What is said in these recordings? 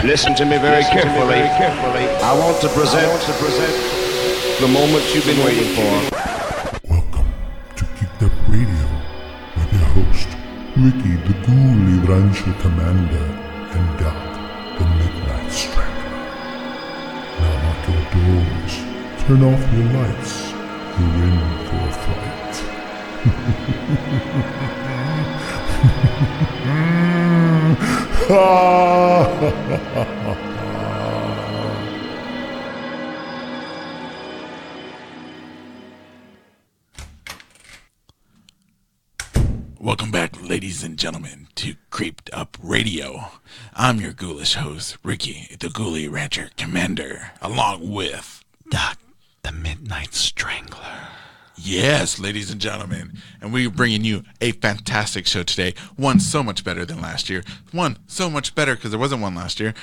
Listen to me very carefully. I want to present the moments you've been waiting for. Welcome to Geekdupradio with your host, Ricky the Ghoulie Rancher Commander and Doc the Midnight Strangler. Now lock your doors, turn off your lights, you're in for a fright. Welcome back, ladies and gentlemen, to Geek'd Radio. I'm your ghoulish host, Ricky, the Ghoulie Rancher Commander, along with Doc, the Midnight Strangler. Yes, ladies and gentlemen, and we're bringing you a fantastic show today. One so much better than last year. One so much better because there wasn't one last year.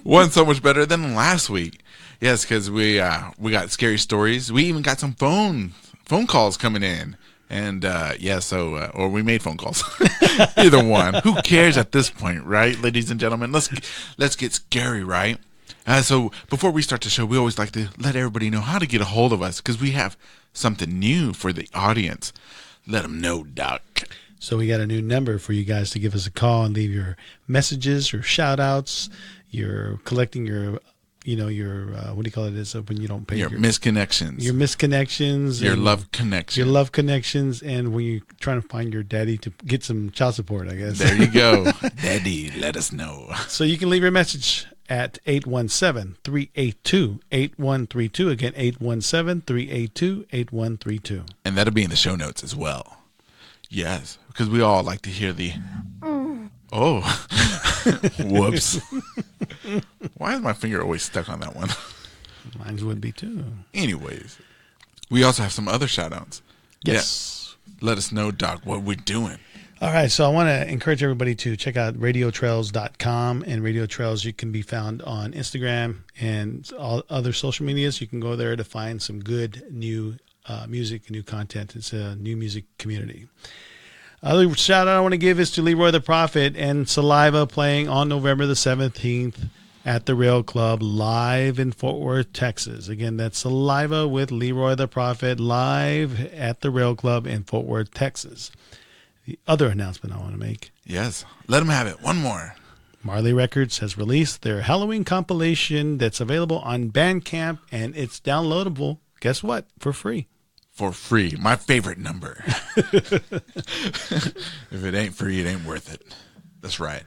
One so much better than last week. Yes, because we got scary stories. We even got some phone calls coming in. And, or we made phone calls. Either one. Who cares at this point, right, ladies and gentlemen? Let's get scary, right? So before we start the show, we always like to let everybody know how to get a hold of us because we have something new for the audience. Let them know, Doc. So we got a new number for you guys to give us a call and leave your messages, your shout-outs. You're collecting your what do you call it? Is when you don't pay your misconnections. Your misconnections. Your love connections. Your love connections, and when you're trying to find your daddy to get some child support, I guess. There you go. Daddy, let us know. So you can leave your message at 817-382-8132. Again, 817-382-8132. And that'll be in the show notes as well. Yes, because we all like to hear the... Oh, whoops. Why is my finger always stuck on that one? Mine would be too. Anyways, we also have some other shout-outs. Yes. Yeah. Let us know, Doc, what we're doing. All right, so I want to encourage everybody to check out radiotrails.com. And Radio Trails, you can be found on Instagram and all other social medias. You can go there to find some good new music and new content. It's a new music community. Other shout out I want to give is to Leroy the Prophet and Saliva playing on November the 17th at the Rail Club live in Fort Worth, Texas. Again, that's Saliva with Leroy the Prophet live at the Rail Club in Fort Worth, Texas. The other announcement I want to make. Yes, let them have it. One more. Marley Records has released their Halloween compilation that's available on Bandcamp, and it's downloadable, guess what, for free. For free. My favorite number. If it ain't free, it ain't worth it. That's right.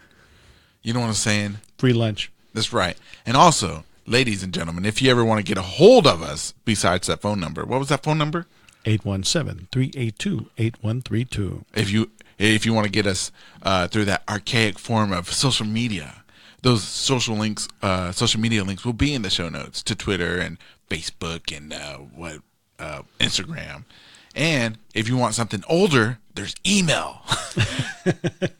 You know what I'm saying? Free lunch. That's right. And also, ladies and gentlemen, if you ever want to get a hold of us besides that phone number, what was that phone number? 817-382-8132. If you want to get us through that archaic form of social media, those social media links will be in the show notes to Twitter and Facebook and Instagram. And if you want something older, there's email.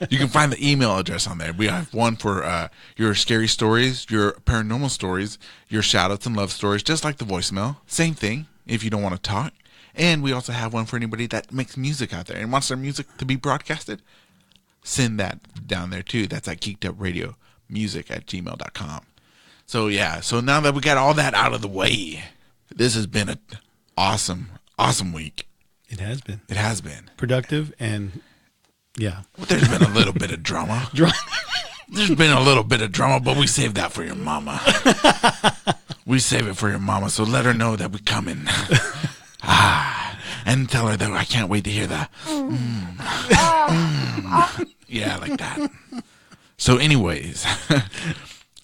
You can find the email address on there. We have one for your scary stories, your paranormal stories, your shout-outs and love stories, just like the voicemail. Same thing if you don't want to talk. And we also have one for anybody that makes music out there and wants their music to be broadcasted. Send that down there too. That's at geekdupradiomusic@gmail.com. So yeah, so now that we got all that out of the way, this has been an awesome week. It has been. It has been. Productive and, yeah. Well, there's been a little bit of drama. There's been a little bit of drama, but we saved that for your mama. We save it for your mama, so let her know that we're coming. And tell her that I can't wait to hear that. Yeah, like that. So anyways,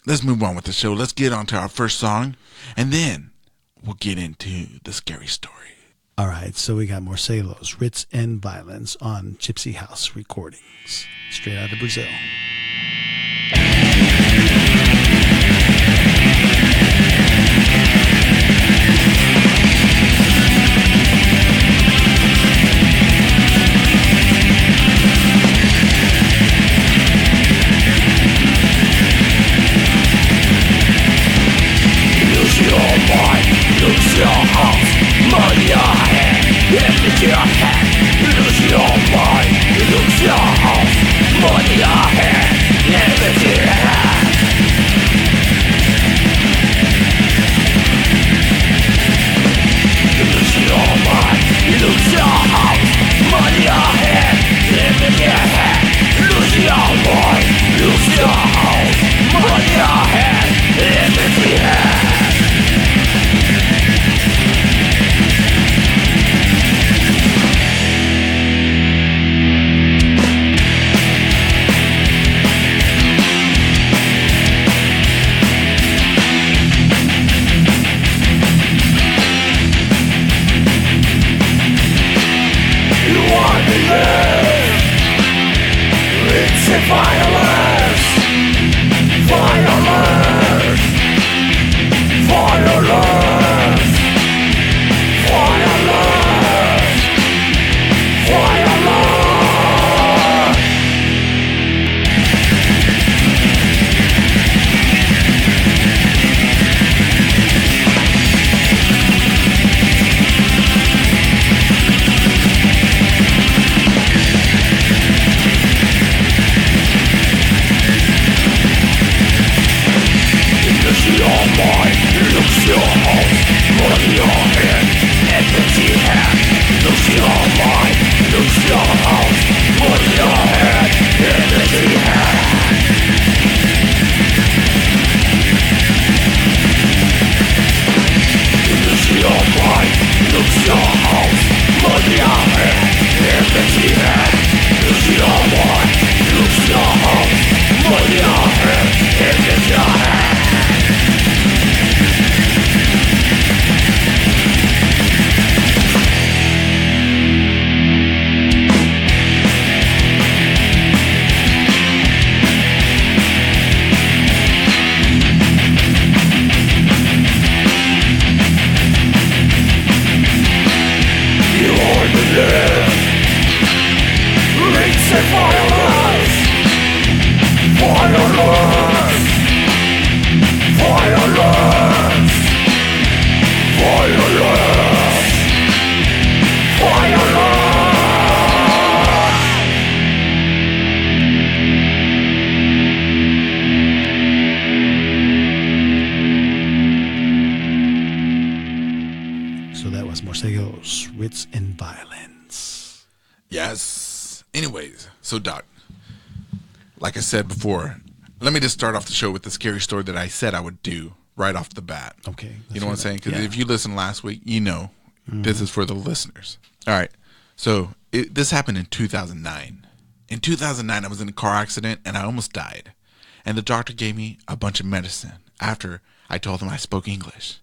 let's move on with the show. Let's get on to our first song, and then we'll get into the scary story. All right, so we got Morcello's Ritz and Violence on Gypsy House Recordings, straight out of Brazil. Use your mind, use your heart, move your head, into your head. Morsego's Wits and Violence. Yes. Anyways, so Doc, like I said before, let me just start off the show with the scary story that I said I would do right off the bat. Okay. You know what I'm saying? Because if you listened last week, you know this is for the listeners. All right. So this happened in 2009. In 2009, I was in a car accident and I almost died. And the doctor gave me a bunch of medicine after I told them I spoke English.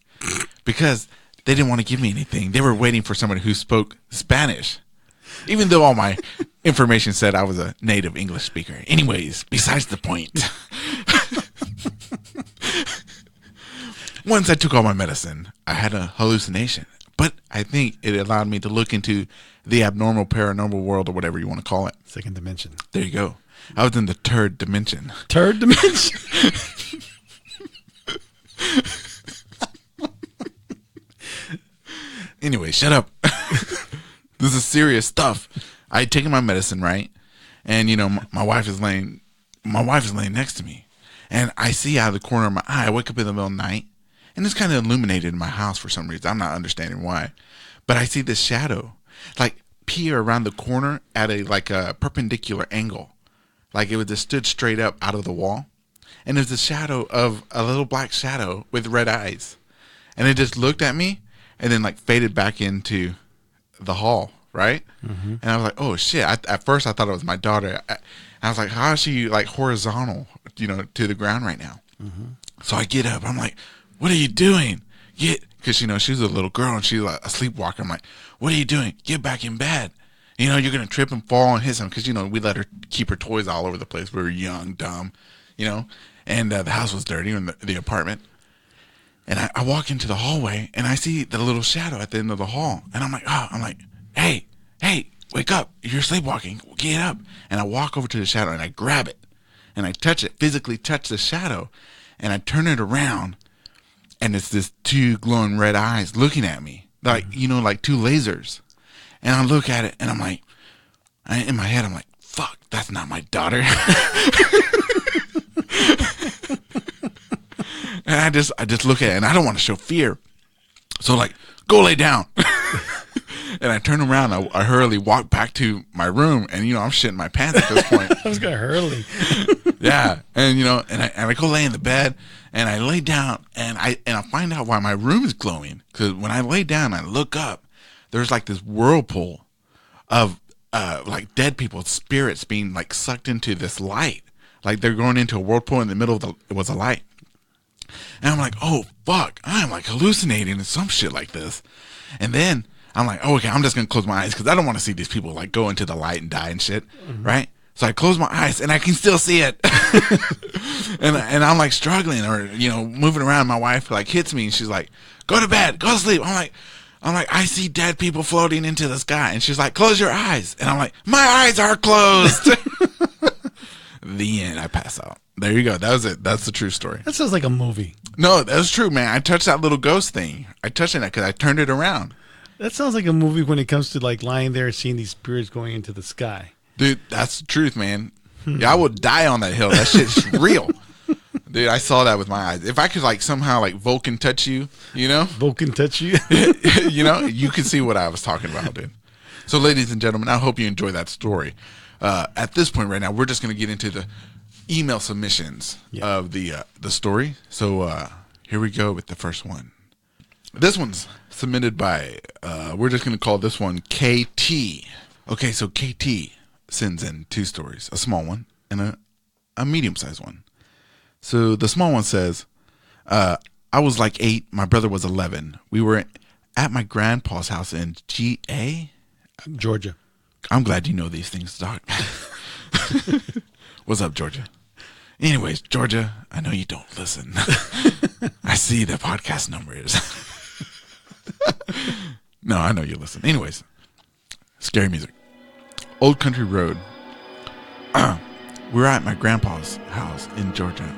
Because they didn't want to give me anything. They were waiting for somebody who spoke Spanish. Even though all my information said I was a native English speaker. Anyways, besides the point. Once I took all my medicine, I had a hallucination. But I think it allowed me to look into the abnormal, paranormal world, or whatever you want to call it. Second dimension. There you go. I was in the third dimension. Third dimension? Anyway, shut up. This is serious stuff. I had taken my medicine, right? And, you know, my wife is laying next to me. And I see out of the corner of my eye, I wake up in the middle of the night, and it's kind of illuminated in my house for some reason. I'm not understanding why. But I see this shadow, like, peer around the corner at a perpendicular angle. Like it was just stood straight up out of the wall. And there's a shadow of a little black shadow with red eyes. And it just looked at me and then like faded back into the hall, right? Mm-hmm. And I was like, oh shit. At first I thought it was my daughter. I was like, how is she like horizontal, you know, to the ground right now? Mm-hmm. So I get up. I'm like, what are you doing? Because, you know, she's a little girl and she's like a sleepwalker. I'm like, what are you doing? Get back in bed. You know, you're going to trip and fall and hit something. Because, you know, we let her keep her toys all over the place. We were young, dumb, you know. And the house was dirty in the apartment. And I walk into the hallway and I see the little shadow at the end of the hall. And I'm like, hey, wake up. You're sleepwalking. Get up. And I walk over to the shadow and I grab it. And I touch it, physically touch the shadow. And I turn it around. And it's this two glowing red eyes looking at me. Like, you know, like two lasers. And I look at it and I'm like, in my head, I'm like, fuck, that's not my daughter. And I just look at it and I don't want to show fear. So like, go lay down. And I turn around, I hurriedly walk back to my room and, you know, I'm shitting my pants at this point. I was going to hurriedly. Yeah. And, you know, and I go lay in the bed and I lay down and I find out why my room is glowing. Because when I lay down, I look up, there's like this whirlpool of like dead people's spirits being like sucked into this light. Like they're going into a whirlpool in the middle of it was a light. And I'm like, oh fuck, I'm like hallucinating and some shit like this. And then I'm like, oh, okay, I'm just going to close my eyes because I don't want to see these people like go into the light and die and shit. Right? So I close my eyes and I can still see it. and I'm like struggling or, moving around. My wife like hits me and she's like, go to bed, go to sleep. I'm like, I see dead people floating into the sky. And she's like, close your eyes. And I'm like, my eyes are closed. The end. I pass out. There you go. That was it. That's the true story. That sounds like a movie. No, that's true, man. I touched that little ghost thing. I touched it because I turned it around. That sounds like a movie when it comes to like lying there and seeing these spirits going into the sky. Dude, that's the truth, man. Yeah, I would die on that hill. That shit's real. Dude, I saw that with my eyes. If I could like somehow like Vulcan touch you, Vulcan touch you? you can see what I was talking about, dude. So ladies and gentlemen, I hope you enjoy that story. At this point right now, we're just going to get into the email submissions of the story. So here we go with the first one. This one's submitted by, we're just going to call this one KT. Okay, so KT sends in 2 stories, a small one and a medium-sized one. So the small one says, I was like 8, my brother was 11. We were at my grandpa's house in GA? Georgia. I'm glad you know these things, Doc. What's up, Georgia? Anyways, Georgia, I know you don't listen. I see the podcast numbers. No, I know you listen. Anyways, scary music. Old Country Road. We're at my grandpa's house in Georgia.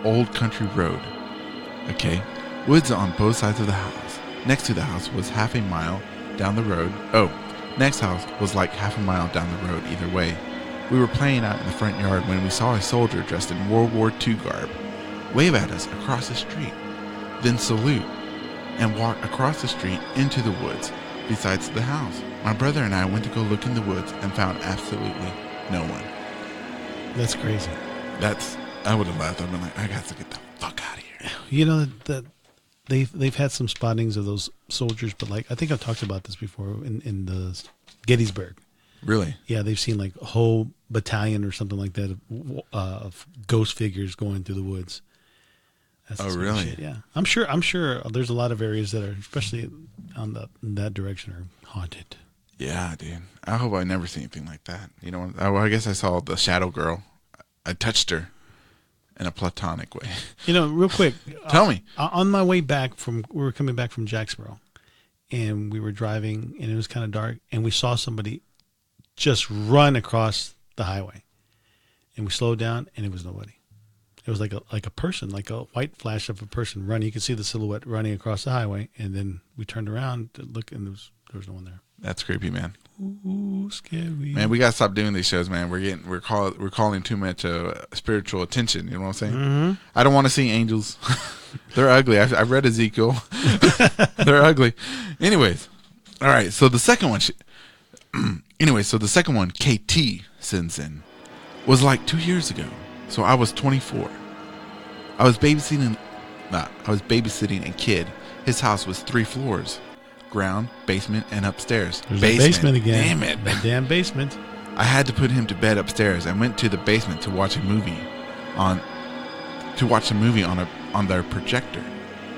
Old Country Road. Okay. Woods on both sides of the house. Next to the house was half a mile down the road. Oh, next house was like half a mile down the road either way. We were playing out in the front yard when we saw a soldier dressed in World War II garb wave at us across the street, then salute and walk across the street into the woods besides the house. My brother and I went to go look in the woods and found absolutely no one. That's crazy. I would have laughed. I've been like, I got to get the fuck out of here. You know that they've had some spottings of those soldiers, but like I think I've talked about this before in the Gettysburg. Really? Yeah, they've seen like a whole battalion or something like that of ghost figures going through the woods. That's really? shit, yeah. I'm sure there's a lot of areas that are, especially in that direction, are haunted. Yeah, dude. I hope I never see anything like that. I guess I saw the shadow girl. I touched her in a platonic way. Real quick. Tell me. On my way back we were coming back from Jacksboro, and we were driving, and it was kind of dark, and we saw somebody just run across the highway, and we slowed down, and it was nobody. It was like a person, like a white flash of a person running. You could see the silhouette running across the highway, and then we turned around to look, and there was no one there. That's creepy, man. Ooh, scary. Man, we gotta stop doing these shows, man. We're calling too much spiritual attention. You know what I'm saying? Mm-hmm. I don't want to see angels. They're ugly. I read Ezekiel. They're ugly. Anyways, all right. So the second one. So the second one, KT sends in, was like 2 years ago. So I was 24. I was babysitting a kid. His house was 3 floors. Ground, basement, and upstairs. There's a basement again. Damn it. That damn basement. I had to put him to bed upstairs and went to the basement to watch a movie on their projector.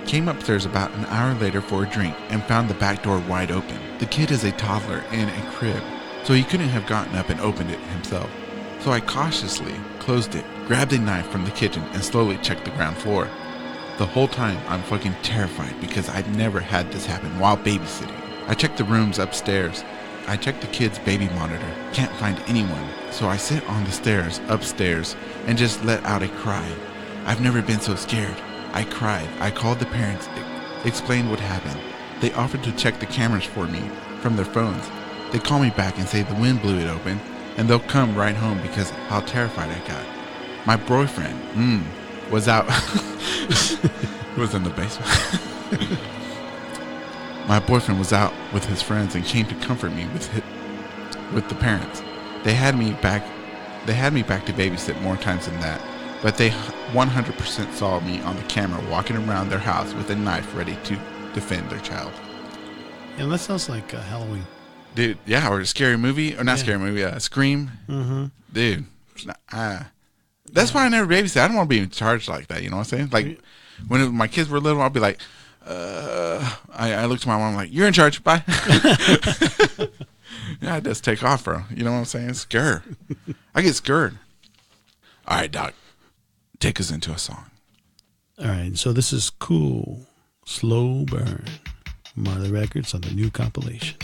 Came upstairs about an hour later for a drink and found the back door wide open. The kid is a toddler in a crib, so he couldn't have gotten up and opened it himself. So I cautiously closed it, grabbed a knife from the kitchen, and slowly checked the ground floor. The whole time, I'm fucking terrified because I've never had this happen while babysitting. I checked the rooms upstairs. I checked the kid's baby monitor. Can't find anyone. So I sit on the stairs upstairs and just let out a cry. I've never been so scared. I cried. I called the parents, explained what happened. They offered to check the cameras for me from their phones. They call me back and say the wind blew it open and they'll come right home because how terrified I got. My boyfriend, was out. Was in the basement. My boyfriend was out with his friends and came to comfort me with the parents. They had me back to babysit more times than that, but they 100% saw me on the camera walking around their house with a knife ready to defend their child. And that sounds like Halloween. Dude, yeah, or a scary movie, or not scary movie, Scream. Mm-hmm. Dude, that's why I never babysit. I don't want to be in charge like that, you know what I'm saying? Like, when my kids were little, I'd be like, I looked at my mom like, you're in charge. Bye. Yeah, I just take off, bro. You know what I'm saying? Scared. I get scared. All right, Doc. Take us into a song. All right, so this is Cool, Slow Burn, Marley Records on the new compilation.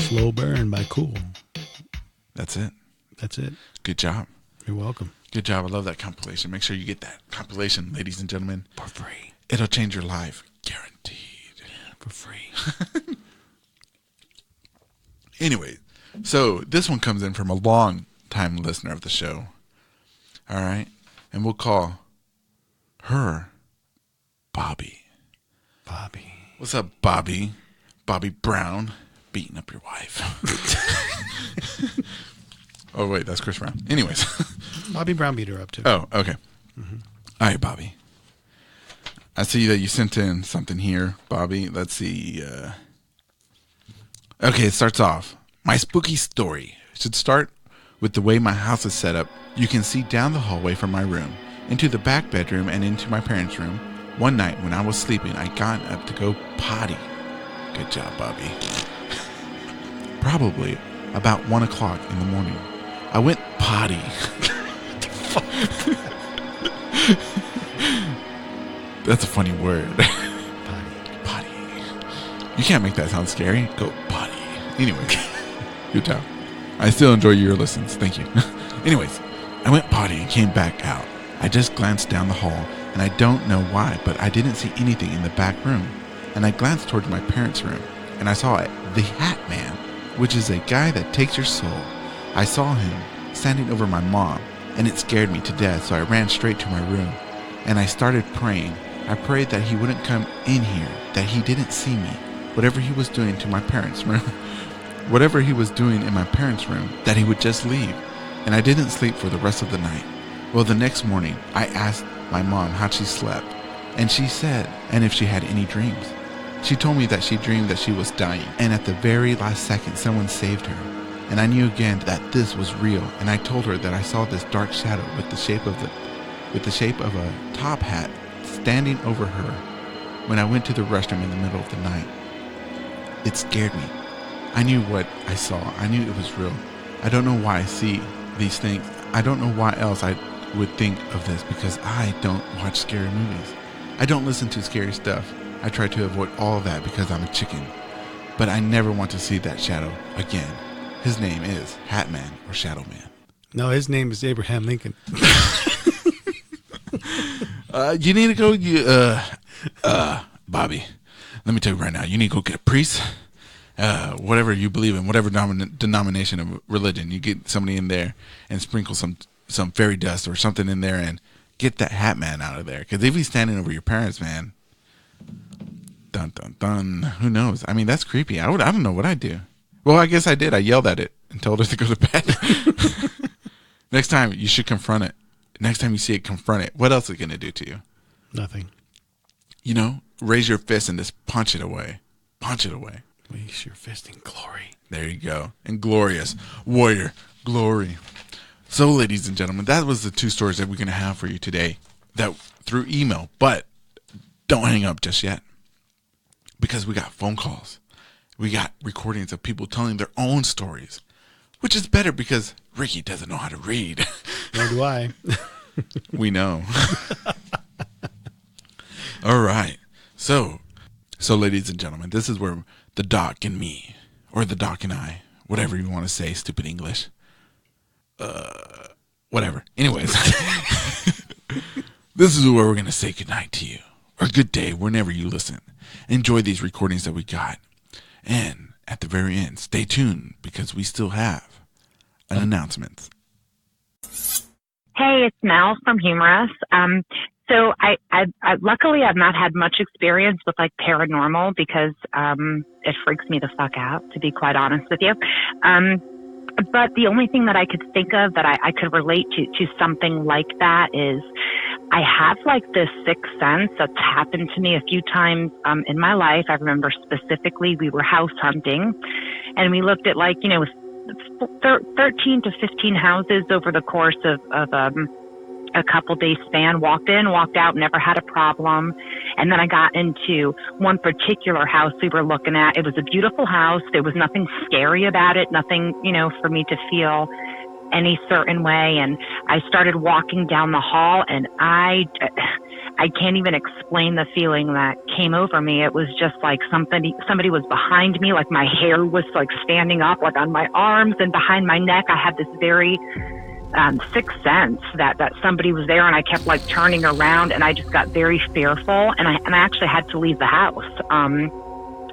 Slow Burn by Cool. That's it. That's it. Good job. You're welcome. Good job. I love that compilation. Make sure you get that compilation, ladies and gentlemen. For free. It'll change your life. Guaranteed. Yeah, for free. Anyway, so this one comes in from a long-time listener of the show. All right? And we'll call her Bobby. Bobby. What's up, Bobby? Bobby Brown beating up your wife. Oh, wait, that's Chris Brown. Anyways. Bobby Brown beat her up, too. Oh, okay. Mm-hmm. All right, Bobby. I see that you sent in something here, Bobby. Let's see. Okay, it starts off. My spooky story should start with the way my house is set up. You can see down the hallway from my room, into the back bedroom, and into my parents' room. One night when I was sleeping, I got up to go potty. Good job, Bobby. Probably about 1 o'clock in the morning. I went potty. What the fuck? That's a funny word. Potty. You can't make that sound scary. Go potty. Anyway, good job. I still enjoy your listens. Thank you. Anyways, I went potty and came back out. I just glanced down the hall, and I don't know why, but I didn't see anything in the back room. And I glanced towards my parents' room, and I saw the Hat Man, which is a guy that takes your soul. I saw him standing over my mom, and it scared me to death, so I ran straight to my room, and I started praying. I prayed that he wouldn't come in here, that he didn't see me. whatever he was doing to my parents' room, whatever he was doing in my parents' room, that he would just leave. And I didn't sleep for the rest of the night. Well, the next morning, I asked my mom how she slept, and she said, and if she had any dreams. She told me that she dreamed that she was dying, and at the very last second, someone saved her. And I knew again that this was real, and I told her that I saw this dark shadow with the shape of a top hat standing over her when I went to the restroom in the middle of the night. It scared me. I knew what I saw. I knew it was real. I don't know why I see these things. I don't know why else I would think of this, because I don't watch scary movies. I don't listen to scary stuff. I try to avoid all of that because I'm a chicken. But I never want to see that shadow again. His name is Hat Man or Shadow Man. No, his name is Abraham Lincoln. You need to go, Bobby, let me tell you right now, you need to go get a priest, whatever you believe in, whatever denomination of religion. You get somebody in there and sprinkle some fairy dust or something in there and get that Hat Man out of there. Because if he's standing over your parents, man, dun, dun, dun, who knows? I mean, that's creepy. I don't know what I'd do. Well, I guess I did. I yelled at it and told her to go to bed. Next time, you should confront it. Next time you see it, confront it. What else is it going to do to you? Nothing. You know, raise your fist and just punch it away. Punch it away. Raise your fist in glory. There you go. And glorious. Warrior. Glory. So, ladies and gentlemen, that was the 2 stories that we're going to have for you today. That through email. But don't hang up just yet. Because we got phone calls. We got recordings of people telling their own stories, which is better because Ricky doesn't know how to read. Nor do I. We know. All right. So ladies and gentlemen, this is where the doc and me, or the doc and I, whatever you want to say, stupid English. Whatever. Anyways, this is where we're going to say goodnight to you, or good day whenever you listen. Enjoy these recordings that we got. And at the very end, stay tuned because we still have an announcement. Hey, it's Mel from Humorous. So I luckily I've not had much experience with like paranormal because it freaks me the fuck out, to be quite honest with you. But the only thing that I could think of that I could relate to something like that is I have like this sixth sense that's happened to me a few times in my life. I remember specifically we were house hunting and we looked at 13 to 15 houses over the course of a couple days span. Walked in, walked out, never had a problem. And then I got into one particular house we were looking at. It was a beautiful house. There was nothing scary about it, nothing, for me to feel any certain way. And I started walking down the hall and I can't even explain the feeling that came over me. It was just like somebody was behind me, like my hair was like standing up, like on my arms and behind my neck. I had this very sixth sense that somebody was there, and I kept like turning around, and I just got very fearful, and I actually had to leave the house.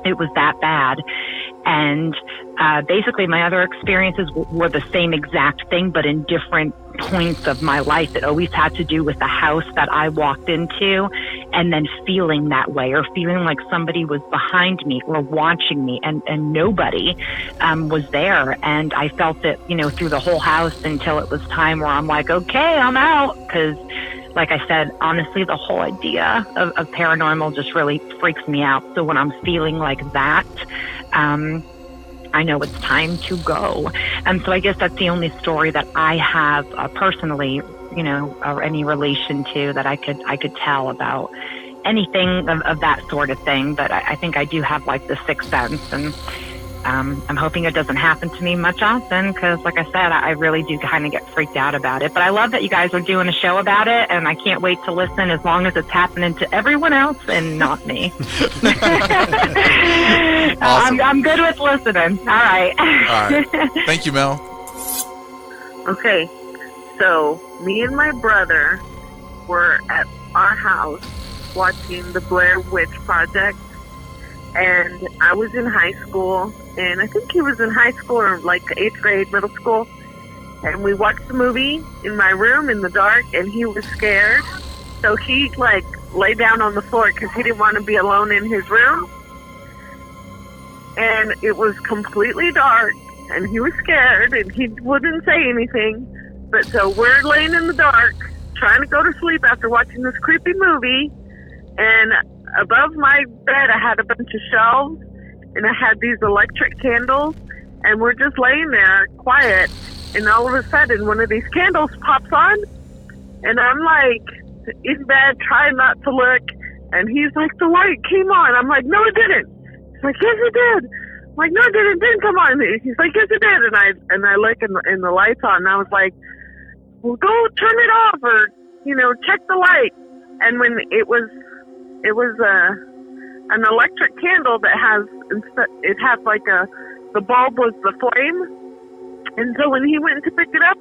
It was that bad. And basically my other experiences were the same exact thing, but in different points of my life. It always had to do with the house that I walked into and then feeling that way, or feeling like somebody was behind me or watching me, and nobody was there. And I felt it, through the whole house until it was time where I'm like, okay, I'm out. Because like I said, honestly, the whole idea of paranormal just really freaks me out. So when I'm feeling like that, I know it's time to go. And so I guess that's the only story that I have personally, or any relation to that I could tell about anything of that sort of thing. But I think I do have like the sixth sense, and I'm hoping it doesn't happen to me much often, because like I said, I really do kind of get freaked out about it. But I love that you guys are doing a show about it, and I can't wait to listen, as long as it's happening to everyone else and not me. Awesome. I'm good with listening. All right. All right. Thank you, Mel. Okay, so me and my brother were at our house watching the Blair Witch Project, and I was in high school, and I think he was in high school or like 8th grade, middle school, and we watched the movie in my room in the dark, and he was scared, so he like lay down on the floor because he didn't want to be alone in his room. and it was completely dark, and he was scared, and he wouldn't say anything. But so we're laying in the dark, trying to go to sleep after watching this creepy movie, and above my bed I had a bunch of shelves, and I had these electric candles, and we're just laying there quiet, and all of a sudden one of these candles pops on, and I'm like in bed trying not to look, and he's like, the light came on. I'm like, no, it didn't. He's like, yes, it did. I'm like, no, it didn't come on. He's like, yes, it did. And I look, and the light's on, and I was like, well, go turn it off, or check the light. And when it was an electric candle that has like the bulb was the flame, and so when he went to pick it up,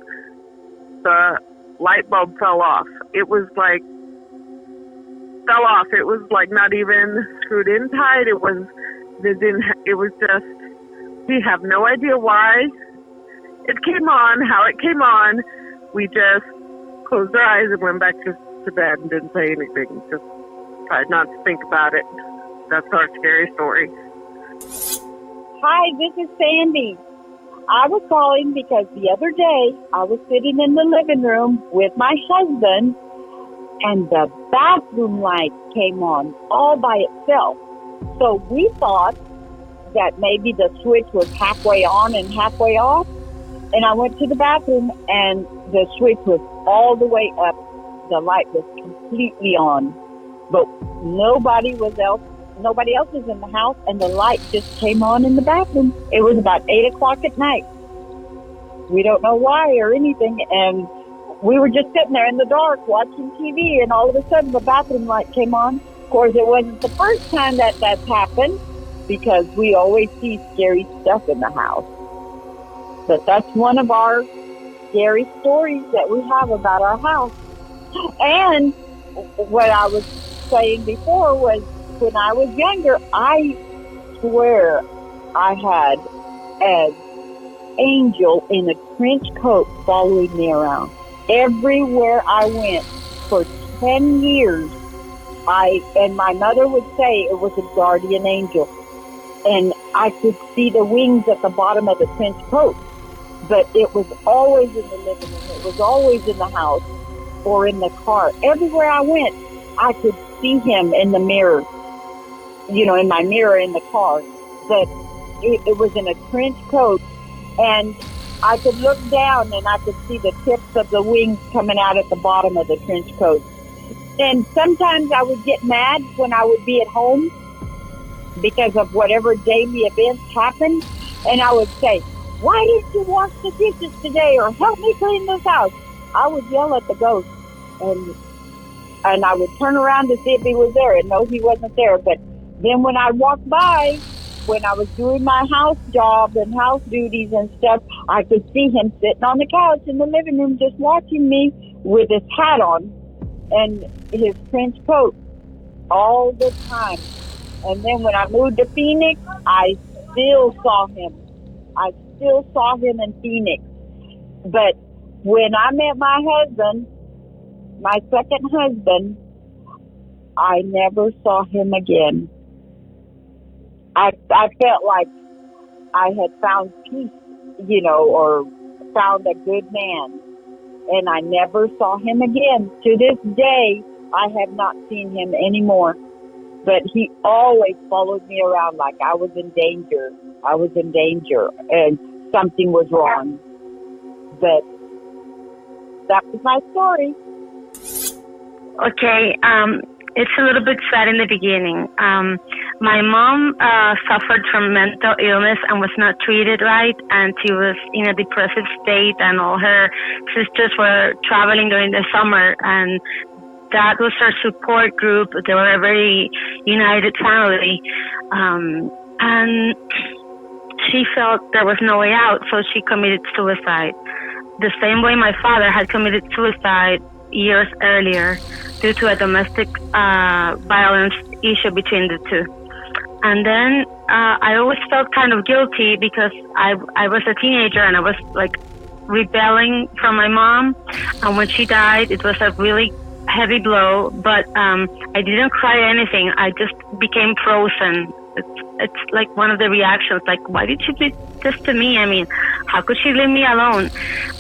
the light bulb fell off. It was like fell off. It was like not even screwed in tight. It was just, we have no idea why it came on, how it came on. We just closed our eyes and went back to bed and didn't say anything. Just tried not to think about it. That's our scary story. Hi, this is Sandy. I was calling because the other day I was sitting in the living room with my husband, and the bathroom light came on all by itself. So we thought that maybe the switch was halfway on and halfway off. And I went to the bathroom, and the switch was all the way up. The light was completely on, but nobody else was in the house, and the light just came on in the bathroom. It was about 8 o'clock at night. We don't know why or anything, and we were just sitting there in the dark watching TV, and all of a sudden the bathroom light came on. Of course, it wasn't the first time that's happened, because we always see scary stuff in the house. But that's one of our scary stories that we have about our house. And what I was saying before was, when I was younger, I swear I had an angel in a trench coat following me around. Everywhere I went for 10 years, and my mother would say it was a guardian angel. And I could see the wings at the bottom of the trench coat. But it was always in the living room. It was always in the house or in the car. Everywhere I went, I could see him in the mirror, in my mirror in the car. But it was in a trench coat, and I could look down and I could see the tips of the wings coming out at the bottom of the trench coat. And sometimes I would get mad when I would be at home because of whatever daily events happened, and I would say, why didn't you wash the dishes today, or help me clean this house? I would yell at the ghost, and I would turn around to see if he was there, and no, he wasn't there. But then when I walked by, when I was doing my house job and house duties and stuff, I could see him sitting on the couch in the living room just watching me with his hat on and his trench coat all the time. And then when I moved to Phoenix, I still saw him. I still saw him in Phoenix. But when I met my husband, my second husband, I never saw him again. I felt like I had found peace, or found a good man. And I never saw him again. To this day, I have not seen him anymore. But he always followed me around like I was in danger. I was in danger and something was wrong. But that was my story. Okay, it's a little bit sad in the beginning. My mom suffered from mental illness and was not treated right, and she was in a depressive state, and all her sisters were traveling during the summer, and that was her support group. They were a very united family. And she felt there was no way out, so she committed suicide. The same way my father had committed suicide years earlier due to a domestic violence issue between the two. And then I always felt kind of guilty because I was a teenager and I was like rebelling from my mom. And when she died, it was a really heavy blow, but I didn't cry anything. I just became frozen it's like one of the reactions, like, why did she do this to me? I mean, how could she leave me alone?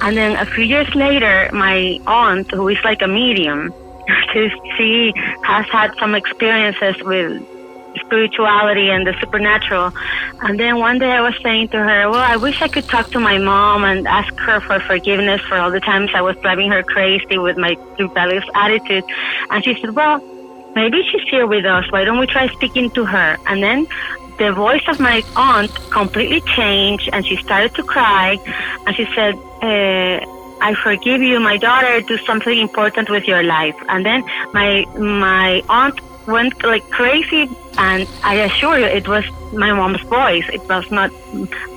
And then a few years later, my aunt, who is like a medium, she has had some experiences with spirituality and the supernatural. And then one day I was saying to her, well, I wish I could talk to my mom and ask her for forgiveness for all the times I was driving her crazy with my rebellious attitude. And she said, well, maybe she's here with us. Why don't we try speaking to her? And then the voice of my aunt completely changed, and she started to cry. And she said, I forgive you, my daughter. Do something important with your life. And then my aunt went like crazy, and I assure you, it was my mom's voice. It was not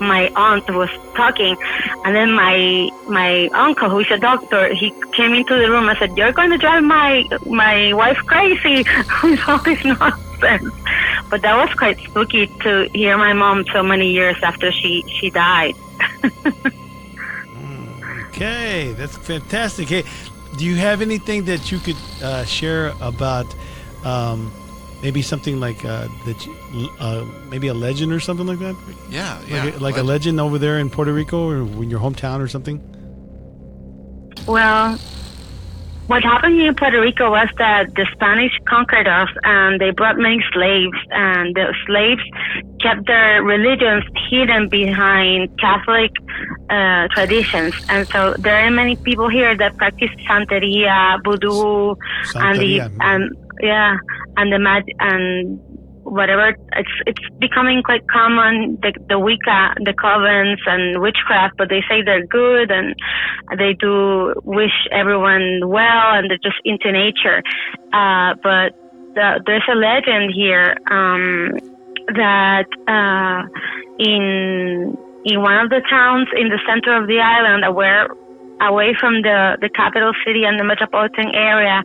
my aunt who was talking. And then my uncle, who is a doctor, he came into the room and said, "You're going to drive my wife crazy with all this nonsense." But that was quite spooky to hear my mom so many years after she died. Okay, that's fantastic. Hey, do you have anything that you could share about maybe something like maybe a legend or something like that? Yeah, like a legend over there in Puerto Rico or in your hometown or something? Well, what happened in Puerto Rico was that the Spanish conquered us, and they brought many slaves, and the slaves kept their religions hidden behind Catholic traditions. And so there are many people here that practice Santeria, Voodoo, and the magic and whatever. It's becoming quite common, the Wicca, the covens and witchcraft, but they say they're good and they do wish everyone well, and they're just into nature. But there's a legend here that in one of the towns in the center of the island, away from the capital city and the metropolitan area,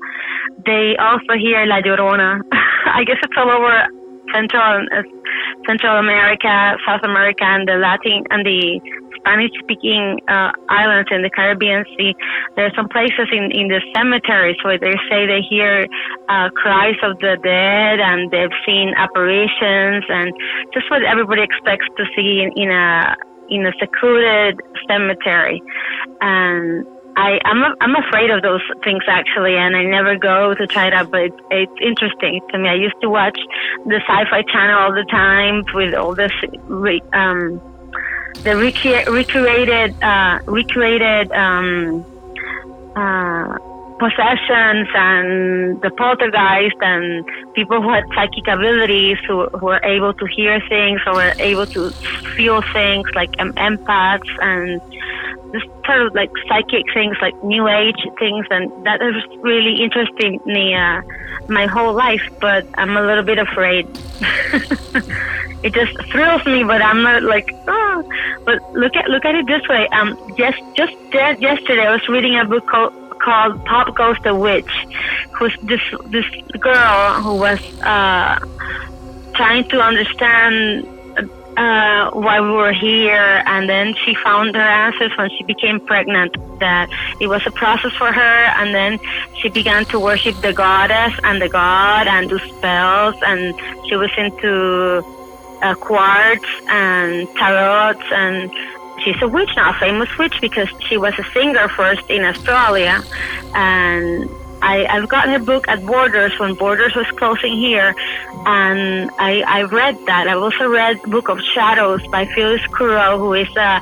they also hear La Llorona. I guess it's all over Central America, South America, and the Latin and the Spanish-speaking islands in the Caribbean Sea. There are some places in the cemeteries where they say they hear cries of the dead, and they've seen apparitions, and just what everybody expects to see in a secluded cemetery. And I'm afraid of those things, actually, and I never go to try it out, but it's interesting to me. I used to watch the Sci-Fi Channel all the time with all this the recreated possessions and the poltergeist and people who had psychic abilities who were able to hear things or were able to feel things like empaths and this sort of like psychic things, like new age things, and that has really interested me my whole life, but I'm a little bit afraid. It just thrills me, but I'm not like, oh. But look at it this way. Just yesterday I was reading a book called Pop Goes the Witch, who's this girl who was trying to understand why we were here, and then she found her answers when she became pregnant, that it was a process for her, and then she began to worship the goddess and the god and do spells, and she was into quartz and tarots, and she's a witch now, a famous witch, because she was a singer first in Australia. And I've got her book at Borders when Borders was closing here, and I read that. I also read Book of Shadows by Phyllis Currow, who is a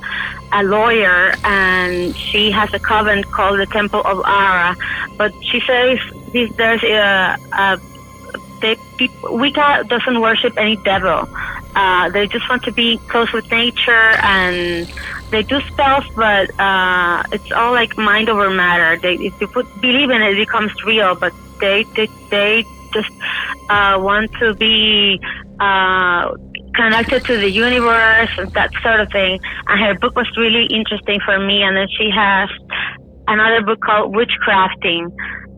lawyer, and she has a coven called the Temple of Ara. But she says there's Wicca doesn't worship any devil. They just want to be close with nature, and they do spells, but it's all like mind over matter. If you believe in it, it becomes real, but they just want to be connected to the universe and that sort of thing. And her book was really interesting for me. And then she has another book called Witchcrafting,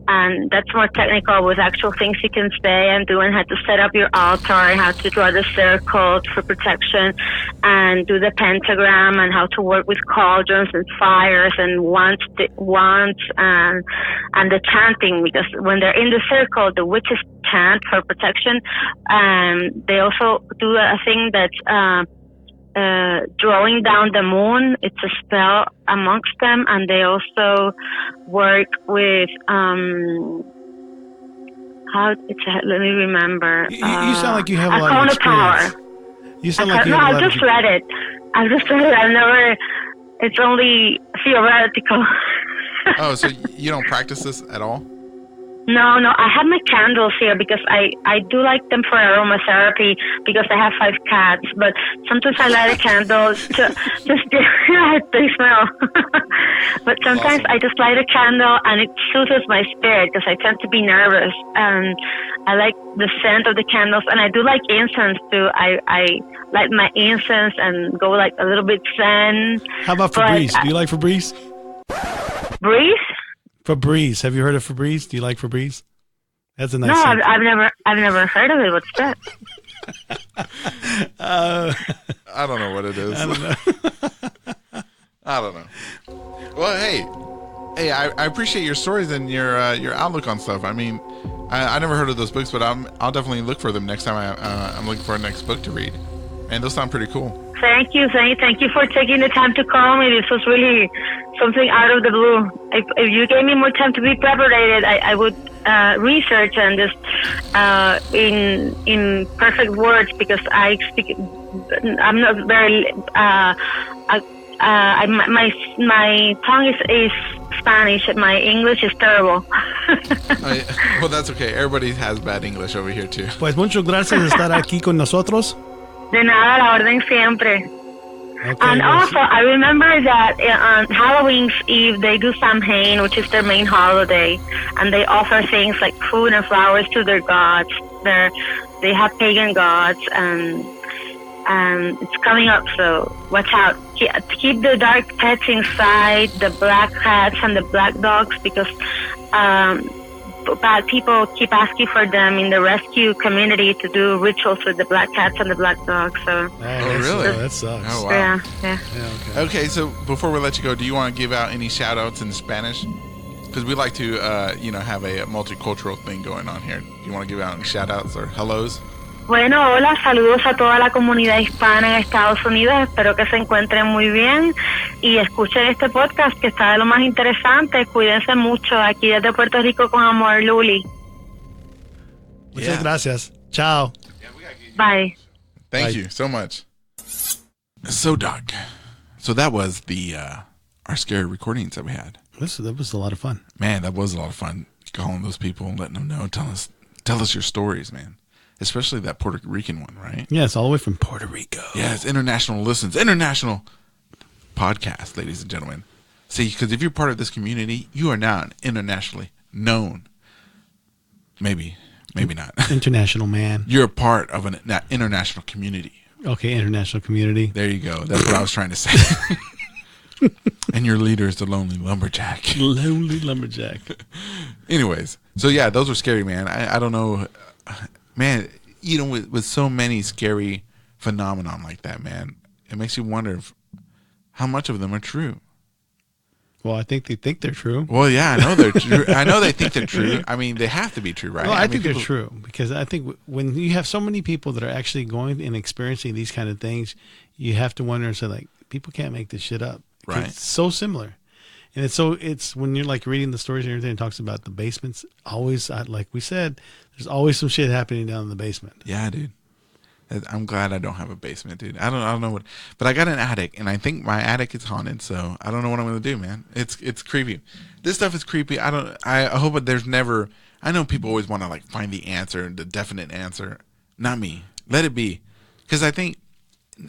and that's more technical with actual things you can say and do, and how to set up your altar, and how to draw the circle for protection, and do the pentagram, and how to work with cauldrons and fires and wands and the chanting, because when they're in the circle, the witches chant for protection. They also do a thing that's drawing down the moon. It's a spell amongst them, and they also work with let me remember. You sound like you have a lot cone of of power. experience. You sound like you have a lot I of just read it. I've never. It's only theoretical. Oh, so you don't practice this at all? No, I have my candles here because I do like them for aromatherapy because I have 5 cats, but sometimes I light a candle they smell. But sometimes awesome. I just light a candle and it soothes my spirit because I tend to be nervous, and I like the scent of the candles, and I do like incense too. I light my incense and go like a little bit zen. How about Febreze? Do you like Febreze? Breeze? Febreze. Have you heard of Febreze? Do you like Febreze? That's a nice. No, scent. I've never heard of it. What's that? I don't know what it is. I don't know. I don't know. Well, hey, I appreciate your stories and your outlook on stuff. I mean, I never heard of those books, but I'll definitely look for them next time I'm looking for a next book to read. And those sound pretty cool. Thank you for taking the time to call me. This was really something out of the blue. If you gave me more time to be prepared, I would research and just in perfect words, because I speak. I'm not very. My tongue is Spanish. My English is terrible. Well, that's okay. Everybody has bad English over here too. Pues muchas gracias por estar aquí con nosotros. De nada, la orden siempre. Okay, And also, I remember that on Halloween's Eve, they do Samhain, which is their main holiday, and they offer things like food and flowers to their gods. They have pagan gods, and it's coming up, so watch out. Keep the dark pets inside, the black cats and the black dogs, because bad people keep asking for them in the rescue community to do rituals with the black cats and the black dogs. So. Oh, really? That sucks. Oh, wow. Yeah. Okay, so before we let you go, do you want to give out any shout-outs in Spanish? Because we like to, have a multicultural thing going on here. Do you want to give out any shout-outs or hellos? Bueno, hola, saludos a toda la comunidad hispana en Estados Unidos. Espero que se encuentren muy bien y escuchen este podcast que está de lo más interesante. Cuídense mucho. Aquí desde Puerto Rico con amor, Luli. Muchas gracias. Ciao. Bye. Thank you so much. So, Doc, that was our scary recordings that we had. That was a lot of fun. Man, that was a lot of fun. Calling those people and letting them know. Tell us your stories, man. Especially that Puerto Rican one, right? Yeah, it's all the way from Puerto Rico. Yeah, it's international listens. International podcast, ladies and gentlemen. See, because if you're part of this community, you are now internationally known. Maybe not. International man. You're a part of an international community. Okay, international community. There you go. That's what I was trying to say. And your leader is the lonely lumberjack. Lonely lumberjack. Anyways, so yeah, those were scary, man. I don't know. Man, with so many scary phenomenon like that, man, it makes you wonder how much of them are true. Well, I think they think they're true. Well, yeah, I know they're true. I know they think they're true. I mean, they have to be true, right? Well, I think they're true, because I think when you have so many people that are actually going and experiencing these kind of things, you have to wonder and say, like, people can't make this shit up. Right. It's so similar. And it's when you're like reading the stories and everything, it talks about the basements. Always, like we said, there's always some shit happening down in the basement. Yeah, dude. I'm glad I don't have a basement, dude. I don't know what, but I got an attic, and I think my attic is haunted. So I don't know what I'm gonna do, man. It's creepy. This stuff is creepy. I hope that there's never. I know people always want to like find the answer, the definite answer. Not me. Let it be, because I think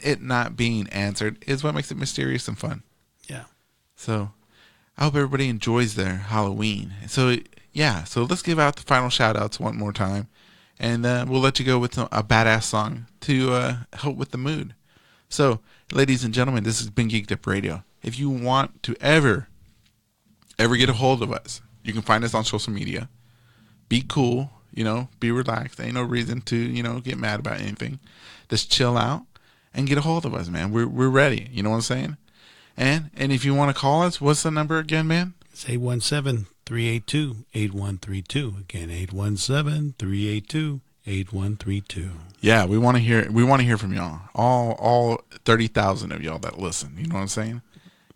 it not being answered is what makes it mysterious and fun. Yeah. So I hope everybody enjoys their Halloween. So yeah, so let's give out the final shout outs one more time, and we'll let you go with a badass song to help with the mood. So, ladies and gentlemen, this has been Geeked Up Radio. If you want to ever get a hold of us, You can find us on social media. Be cool, be relaxed. Ain't no reason to, get mad about anything. Just chill out and get a hold of us, man. We're ready. You know what I'm saying? And if you want to call us, what's the number again, man? It's 817-382-8132. Again, 817-382-8132. Yeah, we want to hear from y'all. All 30,000 of y'all that listen. You know what I'm saying?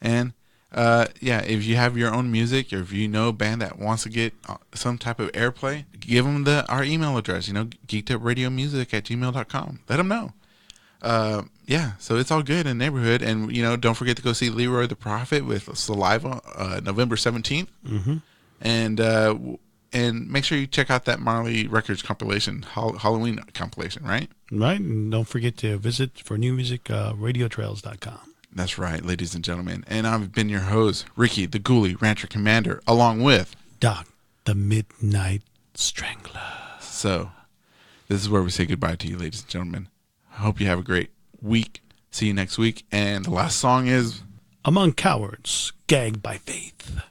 And if you have your own music, or if you know a band that wants to get some type of airplay, give them our email address. Geekdupradiomusic@gmail.com. Let them know. So it's all good in the neighborhood. And, don't forget to go see Leroy the Prophet with Saliva, November 17th. Mm-hmm. And make sure you check out that Marley Records compilation, Halloween compilation, right? Right. And don't forget to visit for new music, radiotrails.com. That's right, ladies and gentlemen. And I've been your host, Ricky, the Ghoulie Rancher Commander, along with Doc, the Midnight Strangler. So, this is where we say goodbye to you, ladies and gentlemen. I hope you have a great week. See you next week. And the last song is Among Cowards, Gagged by Faith.